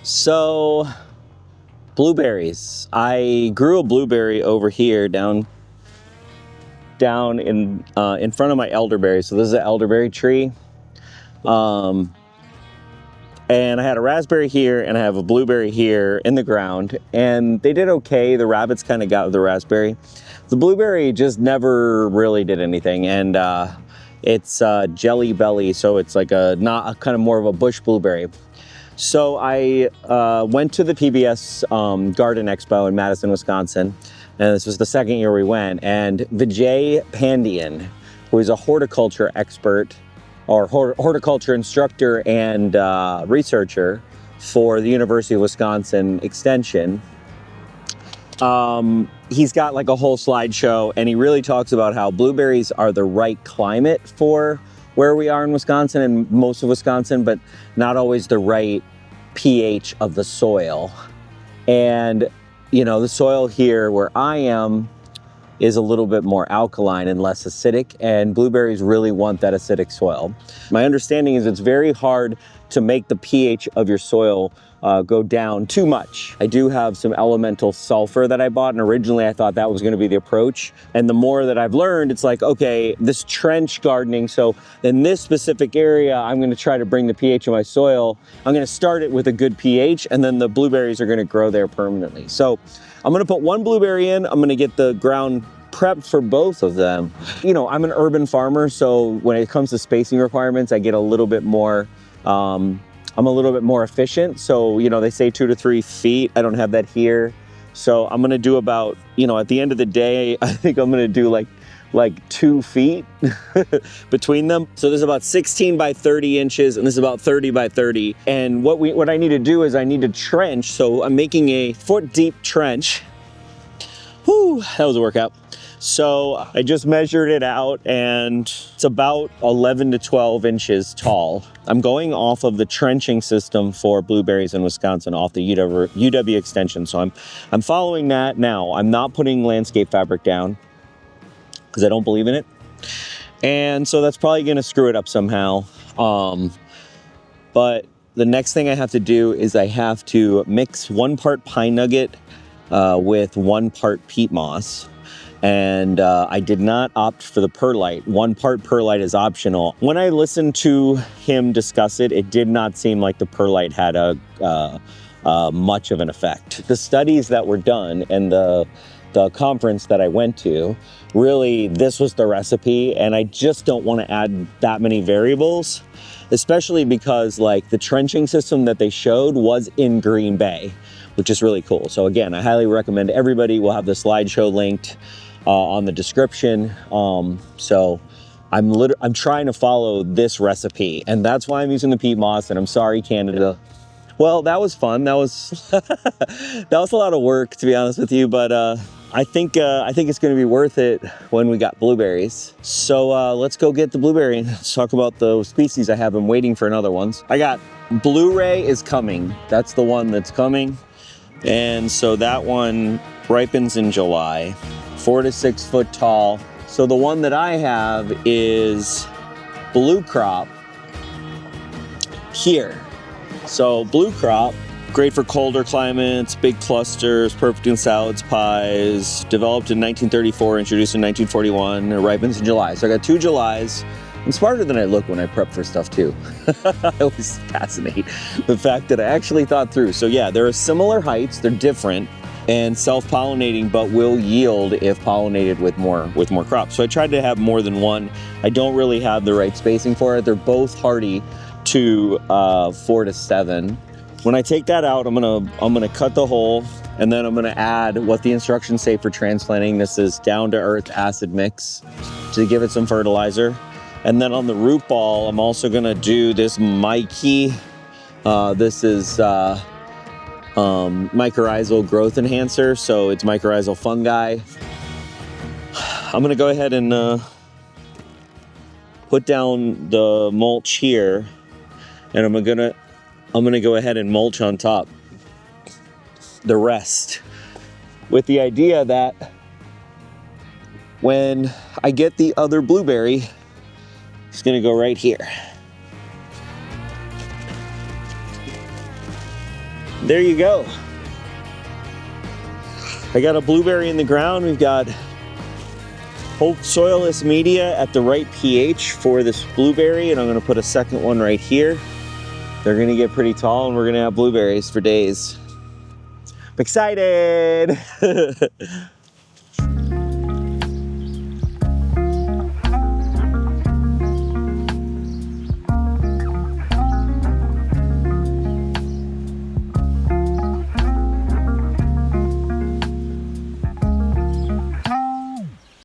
So, blueberries. I grew a blueberry over here down in front of my elderberry. So this is an elderberry tree. And I had a raspberry here and I have a blueberry here in the ground, and they did okay. The rabbits kind of got the raspberry. The blueberry just never really did anything, and it's jelly belly, so it's like not a kind of more of a bush blueberry. So I went to the PBS Garden Expo in Madison, Wisconsin, and this was the second year we went. And Vijay Pandian, who is a horticulture expert or horticulture instructor and researcher for the University of Wisconsin Extension, he's got like a whole slideshow, and he really talks about how blueberries are the right climate for where we are in Wisconsin and most of Wisconsin, but not always the right pH of the soil. And, you know, the soil here where I am is a little bit more alkaline and less acidic, and blueberries really want that acidic soil. My understanding is it's very hard to make the pH of your soil go down too much. I do have some elemental sulfur that I bought, and originally I thought that was going to be the approach. And the more that I've learned, it's like, okay, this trench gardening, so in this specific area, I'm going to try to bring the pH of my soil. I'm going to start it with a good pH, and then the blueberries are going to grow there permanently. So I'm going to put one blueberry in. I'm going to get the ground prepped for both of them. You know, I'm an urban farmer, so when it comes to spacing requirements, I get a little bit more I'm a little bit more efficient. So, you know, they say 2 to 3 feet. I don't have that here. So I'm going to do about, you know, at the end of the day, I think I'm going to do like 2 feet between them. So there's about 16 by 30 inches, and this is about 30 by 30. And what I need to do is I need to trench. So I'm making a 1-foot deep trench. Whew, that was a workout. So I just measured it out, and it's about 11 to 12 inches tall. I'm going off of the trenching system for blueberries in Wisconsin, off the UW extension. So I'm following that now. I'm not putting landscape fabric down because I don't believe in it. And so that's probably going to screw it up somehow. But the next thing I have to do is I have to mix 1 part pine nugget with 1 part peat moss. And I did not opt for the perlite. 1 part perlite is optional. When I listened to him discuss it, it did not seem like the perlite had much of an effect. The studies that were done and the conference that I went to, really, this was the recipe, and I just don't want to add that many variables, especially because like the trenching system that they showed was in Green Bay, which is really cool. So again, I highly recommend everybody. We'll have the slideshow linked on the description. So I'm trying to follow this recipe, and that's why I'm using the peat moss. And I'm sorry, Canada. Well, that was fun. That was that was a lot of work, to be honest with you, but I think it's going to be worth it when we got blueberries. So let's go get the blueberry. Let's talk about the species I have. I'm waiting for another ones. I got Blueray is coming. That's the one that's coming. And so that one ripens in July, 4 to 6 foot tall. So the one that I have is Bluecrop here. So Bluecrop, great for colder climates, big clusters, perfect in salads, pies, developed in 1934, introduced in 1941, it ripens in July. So I got 2 Julys. I'm smarter than I look when I prep for stuff too. I always fascinate the fact that I actually thought through. So yeah, there are similar heights, they're different, and self-pollinating, but will yield if pollinated with more crops. So I tried to have more than one. I don't really have the right spacing for it. They're both hardy to 4 to 7. When I take that out, I'm gonna cut the hole, and then I'm gonna add what the instructions say for transplanting. This is down to earth acid mix to give it some fertilizer. And then on the root ball, I'm also gonna do this Mikey. This is mycorrhizal growth enhancer, so it's mycorrhizal fungi. I'm gonna go ahead and put down the mulch here, and I'm gonna go ahead and mulch on top the rest, with the idea that when I get the other blueberry, it's gonna go right here. There you go. I got a blueberry in the ground. We've got whole soilless media at the right pH for this blueberry, and I'm gonna put a second one right here. They're gonna get pretty tall and we're gonna have blueberries for days. I'm excited.